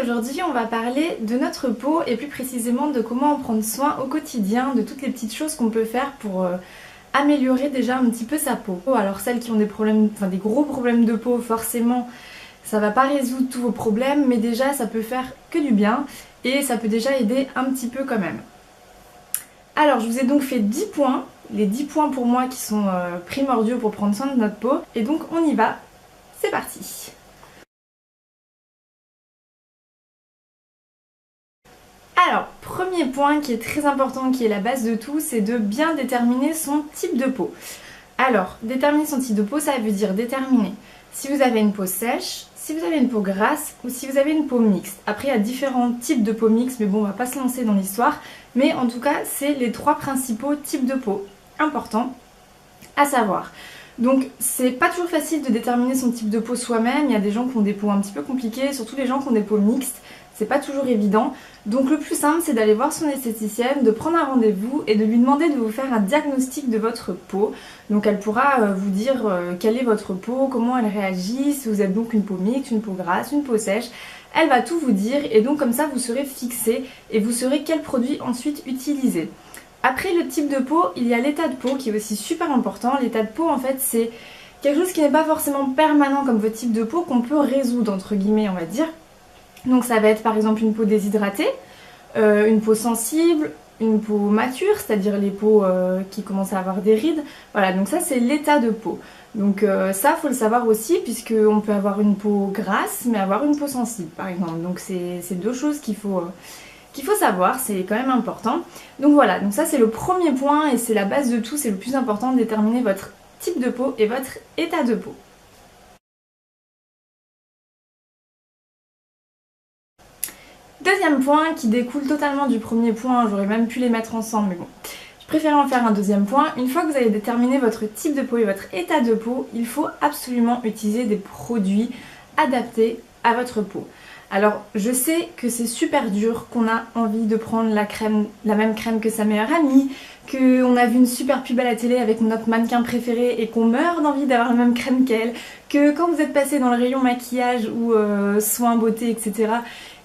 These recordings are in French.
aujourd'hui on va parler de notre peau et plus précisément de comment en prendre soin au quotidien, de toutes les petites choses qu'on peut faire pour améliorer déjà un petit peu sa peau. Alors celles qui ont des problèmes, enfin des gros problèmes de peau, forcément ça va pas résoudre tous vos problèmes, mais déjà ça peut faire que du bien et ça peut déjà aider un petit peu quand même. Alors je vous ai donc fait 10 points, les 10 points pour moi qui sont primordiaux pour prendre soin de notre peau, et donc on y va, c'est parti. Alors, premier point qui est très important, qui est la base de tout, c'est de bien déterminer son type de peau. Alors, déterminer son type de peau, ça veut dire déterminer si vous avez une peau sèche, si vous avez une peau grasse ou si vous avez une peau mixte. Après, il y a différents types de peau mixte, mais bon, on va pas se lancer dans l'histoire. Mais en tout cas, c'est les 3 principaux types de peau importants à savoir. Donc c'est pas toujours facile de déterminer son type de peau soi-même, il y a des gens qui ont des peaux un petit peu compliquées, surtout les gens qui ont des peaux mixtes, c'est pas toujours évident. Donc le plus simple c'est d'aller voir son esthéticienne, de prendre un rendez-vous et de lui demander de vous faire un diagnostic de votre peau. Donc elle pourra vous dire quelle est votre peau, comment elle réagit, si vous êtes donc une peau mixte, une peau grasse, une peau sèche. Elle va tout vous dire et donc comme ça vous serez fixé et vous saurez quel produit ensuite utiliser. Après le type de peau, il y a l'état de peau qui est aussi super important. L'état de peau en fait c'est quelque chose qui n'est pas forcément permanent comme votre type de peau qu'on peut résoudre entre guillemets on va dire. Donc ça va être par exemple une peau déshydratée, une peau sensible, une peau mature, c'est-à-dire les peaux qui commencent à avoir des rides. Voilà, donc ça c'est l'état de peau. Donc ça faut le savoir aussi puisqu'on peut avoir une peau grasse mais avoir une peau sensible par exemple. Donc c'est deux choses qu'il faut savoir, c'est quand même important. Donc voilà, donc ça c'est le premier point et c'est la base de tout, c'est le plus important de déterminer votre type de peau et votre état de peau. Deuxième point qui découle totalement du premier point, j'aurais même pu les mettre ensemble mais bon. Je préfère en faire un deuxième point. Une fois que vous avez déterminé votre type de peau et votre état de peau, il faut absolument utiliser des produits adaptés à votre peau. Alors je sais que c'est super dur, qu'on a envie de prendre la même crème que sa meilleure amie, qu'on a vu une super pub à la télé avec notre mannequin préféré et qu'on meurt d'envie d'avoir la même crème qu'elle, que quand vous êtes passé dans le rayon maquillage ou soins beauté etc,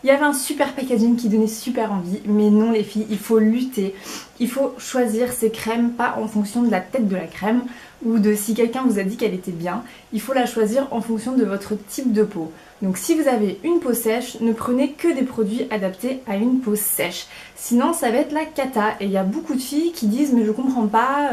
il y avait un super packaging qui donnait super envie, mais non les filles, il faut lutter, il faut choisir ses crèmes pas en fonction de la tête de la crème ou de si quelqu'un vous a dit qu'elle était bien, il faut la choisir en fonction de votre type de peau. Donc si vous avez une peau sèche, ne prenez que des produits adaptés à une peau sèche, sinon ça va être la cata. Et il y a beaucoup de filles qui disent mais je comprends pas,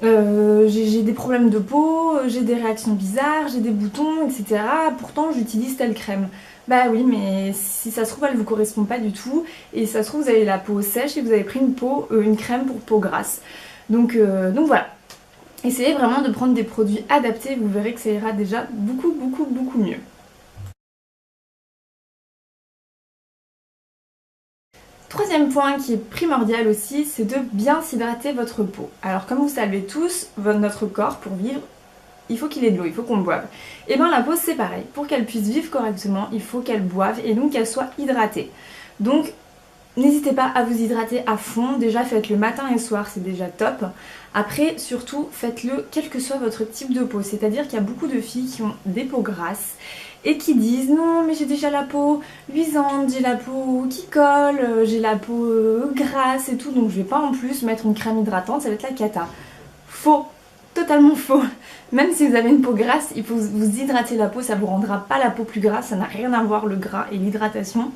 j'ai des problèmes de peau, j'ai des réactions bizarres, j'ai des boutons, etc. Pourtant j'utilise telle crème. Bah oui, mais si ça se trouve elle vous correspond pas du tout et ça se trouve vous avez la peau sèche et vous avez pris une crème pour peau grasse. Donc voilà. Essayez vraiment de prendre des produits adaptés, vous verrez que ça ira déjà beaucoup mieux. Troisième point qui est primordial aussi, c'est de bien s'hydrater votre peau. Alors comme vous savez tous, notre corps pour vivre, il faut qu'il ait de l'eau, il faut qu'on boive. Et bien la peau c'est pareil, pour qu'elle puisse vivre correctement, il faut qu'elle boive et donc qu'elle soit hydratée. Donc n'hésitez pas à vous hydrater à fond, déjà faites-le matin et soir, c'est déjà top. Après surtout faites-le quel que soit votre type de peau, c'est-à-dire qu'il y a beaucoup de filles qui ont des peaux grasses et qui disent non mais j'ai déjà la peau luisante, j'ai la peau qui colle, j'ai la peau grasse et tout, donc je vais pas en plus mettre une crème hydratante, ça va être la cata. Faux, totalement faux. Même si vous avez une peau grasse, il faut vous hydrater la peau, ça vous rendra pas la peau plus grasse, ça n'a rien à voir le gras et l'hydratation.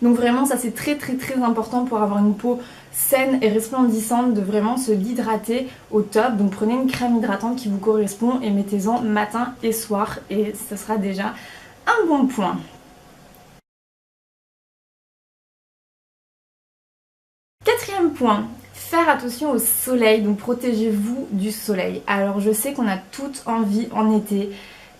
Donc vraiment ça c'est très important pour avoir une peau saine et resplendissante, de vraiment se l'hydrater au top. Donc prenez une crème hydratante qui vous correspond et mettez-en matin et soir et ça sera déjà un bon point. Quatrième point, faire attention au soleil, donc protégez-vous du soleil. Alors je sais qu'on a toutes envie en été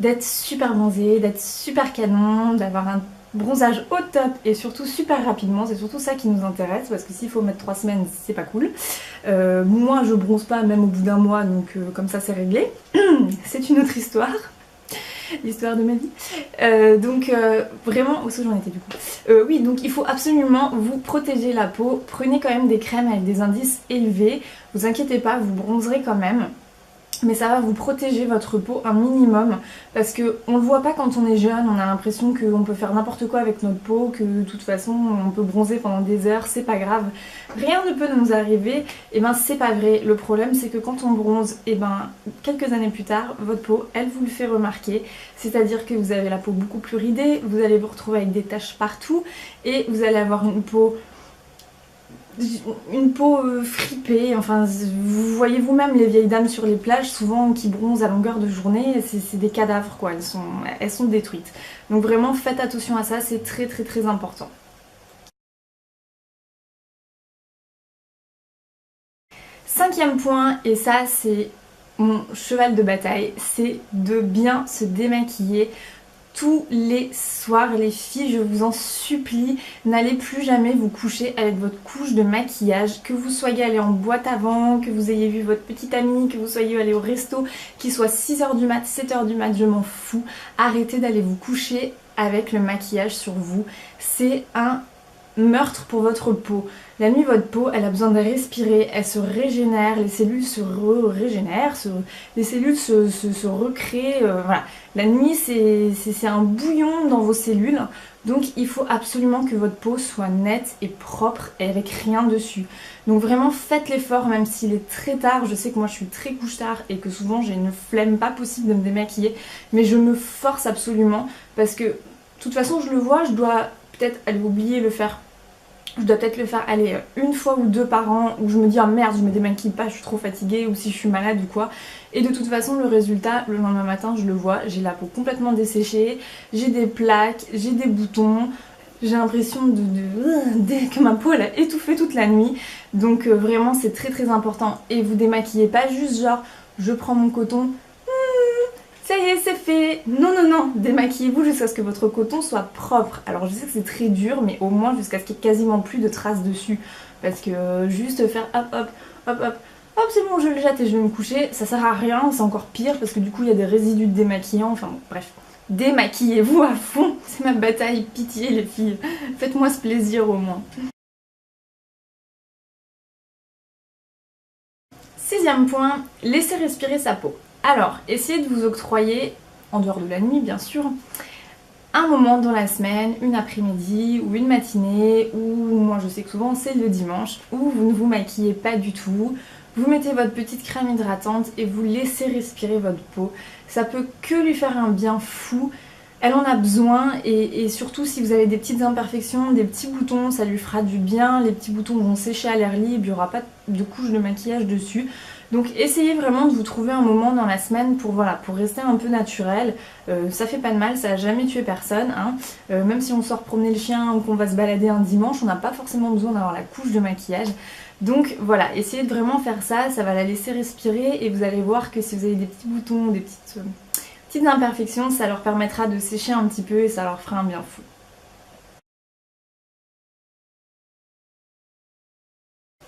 d'être super bronzé, d'être super canon, d'avoir un bronzage au top et surtout super rapidement, c'est surtout ça qui nous intéresse parce que s'il faut mettre 3 semaines c'est pas cool. Moi je bronze pas même au bout d'un mois donc comme ça c'est réglé. C'est une autre histoire, l'histoire de ma vie. Donc vraiment, où est-ce que j'en étais du coup oui, donc il faut absolument vous protéger la peau, prenez quand même des crèmes avec des indices élevés, vous inquiétez pas, vous bronzerez quand même. mais ça va vous protéger votre peau un minimum parce que on le voit pas quand on est jeune, on a l'impression qu'on peut faire n'importe quoi avec notre peau, que de toute façon on peut bronzer pendant des heures, c'est pas grave, rien ne peut nous arriver. Et ben c'est pas vrai, le problème c'est que quand on bronze, et ben quelques années plus tard, votre peau elle vous le fait remarquer, c'est-à-dire que vous avez la peau beaucoup plus ridée, vous allez vous retrouver avec des taches partout et vous allez avoir une peau fripée, enfin vous voyez vous-même les vieilles dames sur les plages souvent qui bronzent à longueur de journée, c'est des cadavres quoi, elles sont détruites. Donc vraiment faites attention à ça, c'est très très très important. Cinquième point, et ça c'est mon cheval de bataille, c'est de bien se démaquiller tous les soirs. Les filles, je vous en supplie, n'allez plus jamais vous coucher avec votre couche de maquillage, que vous soyez allé en boîte avant, que vous ayez vu votre petite amie, que vous soyez allé au resto, qu'il soit 6h du mat, 7h du mat, je m'en fous. Arrêtez d'aller vous coucher avec le maquillage sur vous, c'est un meurtre pour votre peau. La nuit, votre peau, elle a besoin de respirer, elle se régénère, les cellules se régénèrent, les cellules se recréent, voilà. La nuit, c'est un bouillon dans vos cellules, donc il faut absolument que votre peau soit nette et propre et avec rien dessus. Donc vraiment, faites l'effort, même s'il est très tard. Je sais que moi, je suis très couche-tard et que souvent, j'ai une flemme pas possible de me démaquiller, mais je me force absolument parce que, de toute façon, je le vois, je dois peut-être aller oublier le faire. Je dois peut-être le faire aller une fois ou deux par an où je me dis ah merde je me démaquille pas, je suis trop fatiguée ou si je suis malade ou quoi. Et de toute façon le résultat le lendemain matin je le vois, j'ai la peau complètement desséchée, j'ai des plaques, j'ai des boutons, j'ai l'impression que ma peau elle a étouffé toute la nuit. Donc vraiment c'est très très important. Et vous démaquillez pas juste genre je prends mon coton, ça y est, c'est fait. Non, non, non, démaquillez-vous jusqu'à ce que votre coton soit propre. Alors je sais que c'est très dur, mais au moins jusqu'à ce qu'il n'y ait quasiment plus de traces dessus. Parce que juste faire hop, hop, hop, hop, hop, c'est bon, je le jette et je vais me coucher, ça sert à rien, c'est encore pire parce que du coup il y a des résidus de démaquillant, enfin bon, bref. Démaquillez-vous à fond. C'est ma bataille, pitié les filles. Faites-moi ce plaisir au moins. Sixième point, laissez respirer sa peau. Alors, essayez de vous octroyer, en dehors de la nuit bien sûr, un moment dans la semaine, une après-midi ou une matinée, ou moi je sais que souvent c'est le dimanche, où vous ne vous maquillez pas du tout, vous mettez votre petite crème hydratante et vous laissez respirer votre peau. Ça peut que lui faire un bien fou. Elle en a besoin et surtout si vous avez des petites imperfections, des petits boutons, ça lui fera du bien. Les petits boutons vont sécher à l'air libre, il n'y aura pas de couche de maquillage dessus. Donc essayez vraiment de vous trouver un moment dans la semaine pour, voilà, pour rester un peu naturel. Ça fait pas de mal, ça n'a jamais tué personne. Hein. Même si on sort promener le chien ou qu'on va se balader un dimanche, on n'a pas forcément besoin d'avoir la couche de maquillage. Donc voilà, essayez de vraiment faire ça, ça va la laisser respirer et vous allez voir que si vous avez des petits boutons, des petites imperfections, ça leur permettra de sécher un petit peu et ça leur fera un bien fou.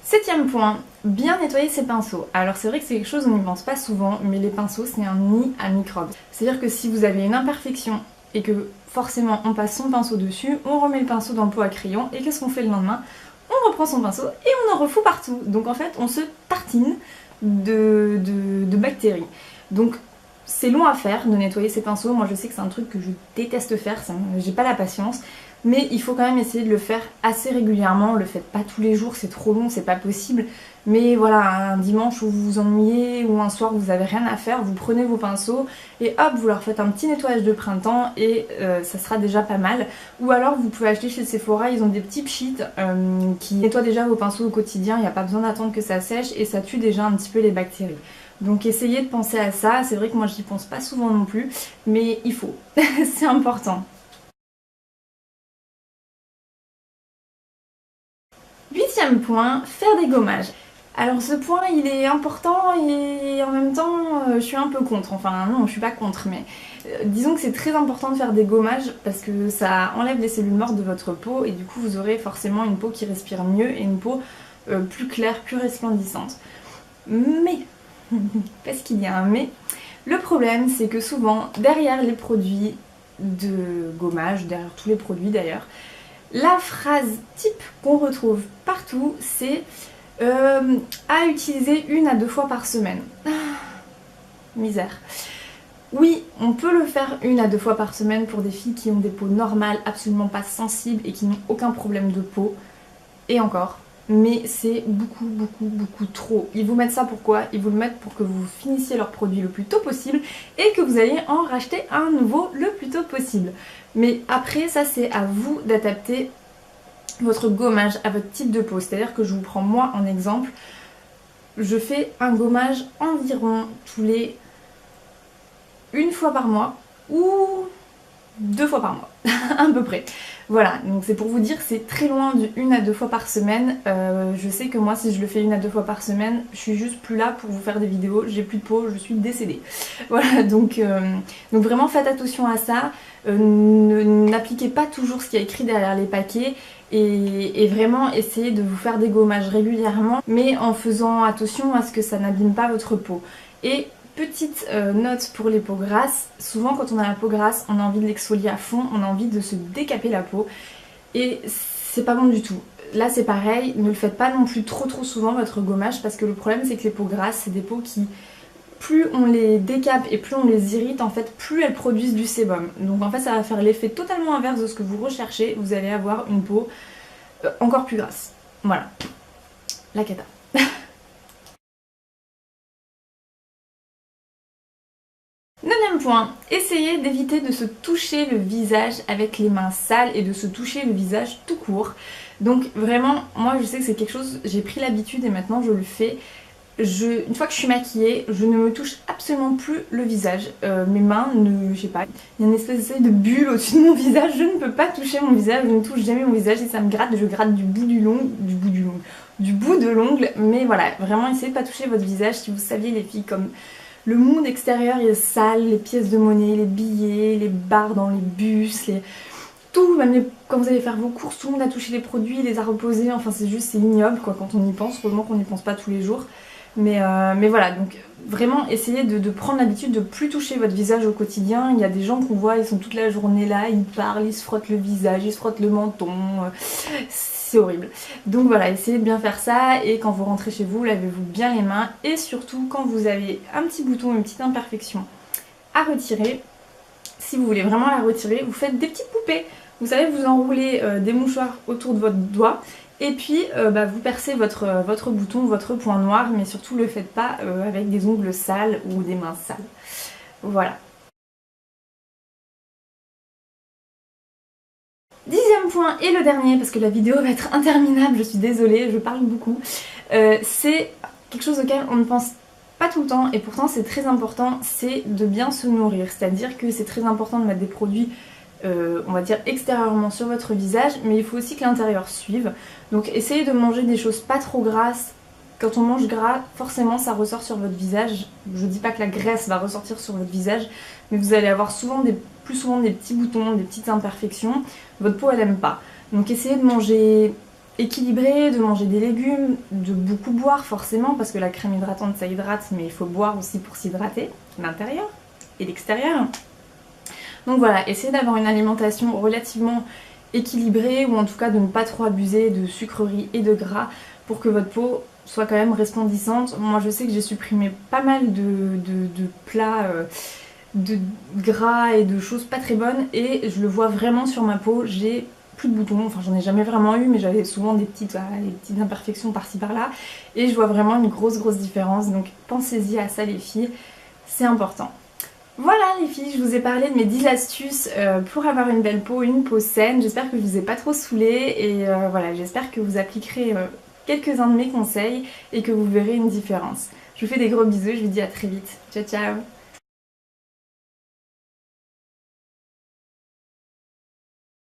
Septième point, bien nettoyer ses pinceaux. Alors c'est vrai que c'est quelque chose on n'y pense pas souvent, mais les pinceaux c'est un nid à microbes. C'est-à-dire que si vous avez une imperfection et que forcément on passe son pinceau dessus, on remet le pinceau dans le pot à crayon et qu'est-ce qu'on fait le lendemain? On reprend son pinceau et on en refout partout. Donc en fait on se tartine de bactéries. Donc c'est long à faire de nettoyer ses pinceaux, moi je sais que c'est un truc que je déteste faire, j'ai pas la patience, mais il faut quand même essayer de le faire assez régulièrement, le faites pas tous les jours, c'est trop long, c'est pas possible, mais voilà, un dimanche où vous vous ennuyez ou un soir où vous avez rien à faire, vous prenez vos pinceaux et hop, vous leur faites un petit nettoyage de printemps et ça sera déjà pas mal. Ou alors vous pouvez acheter chez Sephora, ils ont des petits pchits qui nettoient déjà vos pinceaux au quotidien, il n'y a pas besoin d'attendre que ça sèche et ça tue déjà un petit peu les bactéries. Donc essayez de penser à ça, c'est vrai que moi j'y pense pas souvent non plus, mais il faut, c'est important. Huitième point, faire des gommages. Alors ce point il est important et en même temps je suis un peu contre, enfin non je suis pas contre mais disons que c'est très important de faire des gommages parce que ça enlève les cellules mortes de votre peau et du coup vous aurez forcément une peau qui respire mieux et une peau plus claire, plus resplendissante. Mais parce qu'il y a un mais. Le problème c'est que souvent derrière les produits de gommage, derrière tous les produits d'ailleurs, la phrase type qu'on retrouve partout c'est à utiliser 1 à 2 fois par semaine. misère. Oui, on peut le faire 1 à 2 fois par semaine pour des filles qui ont des peaux normales, absolument pas sensibles et qui n'ont aucun problème de peau. Et encore. Mais c'est beaucoup trop. Ils vous mettent ça pourquoi? Ils vous le mettent pour que vous finissiez leur produit le plus tôt possible et que vous alliez en racheter un nouveau le plus tôt possible. Mais après, ça c'est à vous d'adapter votre gommage à votre type de peau. C'est-à-dire que je vous prends moi en exemple. Je fais un gommage environ tous les 1 fois par mois ou 2 fois par mois, à peu près. Voilà, donc c'est pour vous dire, c'est très loin du 1 à 2 fois par semaine. Je sais que moi, si je le fais 1 à 2 fois par semaine, je suis juste plus là pour vous faire des vidéos, j'ai plus de peau, je suis décédée. Voilà, donc vraiment faites attention à ça. N'appliquez pas toujours ce qu'il y a écrit derrière les paquets et vraiment essayez de vous faire des gommages régulièrement, mais en faisant attention à ce que ça n'abîme pas votre peau. Et petite note pour les peaux grasses, souvent quand on a la peau grasse, on a envie de l'exfolier à fond, on a envie de se décaper la peau et c'est pas bon du tout. Là c'est pareil, ne le faites pas non plus trop souvent votre gommage parce que le problème c'est que les peaux grasses, c'est des peaux qui, plus on les décape et plus on les irrite, en fait plus elles produisent du sébum. Donc en fait ça va faire l'effet totalement inverse de ce que vous recherchez, vous allez avoir une peau encore plus grasse. Voilà, la cata. Neuvième point, essayez d'éviter de se toucher le visage avec les mains sales et de se toucher le visage tout court. Donc vraiment, moi je sais que c'est quelque chose, j'ai pris l'habitude et maintenant je le fais. Une fois que je suis maquillée, je ne me touche absolument plus le visage. Mes mains, je sais pas, il y a une espèce de bulle au-dessus de mon visage, je ne peux pas toucher mon visage, je ne touche jamais mon visage et ça me gratte, je gratte du bout de l'ongle, mais voilà, vraiment essayez de pas toucher votre visage. Si vous saviez les filles comme le monde extérieur il est sale, les pièces de monnaie, les billets, les barres dans les bus, tout, même quand vous allez faire vos courses, tout le monde a touché les produits, les a reposés, enfin c'est ignoble quoi quand on y pense, heureusement qu'on n'y pense pas tous les jours. Mais voilà, donc vraiment essayez de prendre l'habitude de plus toucher votre visage au quotidien. Il y a des gens qu'on voit, ils sont toute la journée là, ils parlent, ils se frottent le visage, ils se frottent le menton, c'est horrible. Donc voilà, essayez de bien faire ça et quand vous rentrez chez vous, lavez-vous bien les mains et surtout quand vous avez un petit bouton, une petite imperfection à retirer, si vous voulez vraiment la retirer, vous faites des petites poupées. Vous savez, vous enroulez des mouchoirs autour de votre doigt et puis vous percez votre bouton, votre point noir, mais surtout le faites pas avec des ongles sales ou des mains sales. Voilà. 10e point et le dernier, parce que la vidéo va être interminable, je suis désolée, je parle beaucoup. C'est quelque chose auquel on ne pense pas tout le temps et pourtant c'est très important, c'est de bien se nourrir. C'est-à-dire que c'est très important de mettre des produits on va dire extérieurement sur votre visage, mais il faut aussi que l'intérieur suive. Donc essayez de manger des choses pas trop grasses. Quand on mange gras, forcément ça ressort sur votre visage. Je dis pas que la graisse va ressortir sur votre visage, mais vous allez avoir plus souvent des petits boutons, des petites imperfections. Votre peau elle aime pas. Donc essayez de manger équilibré, de manger des légumes, de beaucoup boire forcément, parce que la crème hydratante ça hydrate, mais il faut boire aussi pour s'hydrater, l'intérieur et l'extérieur. Donc voilà, essayez d'avoir une alimentation relativement équilibrée ou en tout cas de ne pas trop abuser de sucreries et de gras pour que votre peau soit quand même resplendissante. Moi je sais que j'ai supprimé pas mal de plats de gras et de choses pas très bonnes et je le vois vraiment sur ma peau, j'ai plus de boutons, enfin j'en ai jamais vraiment eu mais j'avais souvent des petites imperfections par-ci par-là et je vois vraiment une grosse différence, donc pensez-y à ça les filles, c'est important. Voilà les filles, je vous ai parlé de mes 10 astuces pour avoir une belle peau, une peau saine. J'espère que je vous ai pas trop saoulée et voilà, j'espère que vous appliquerez quelques-uns de mes conseils et que vous verrez une différence. Je vous fais des gros bisous, je vous dis à très vite. Ciao ciao.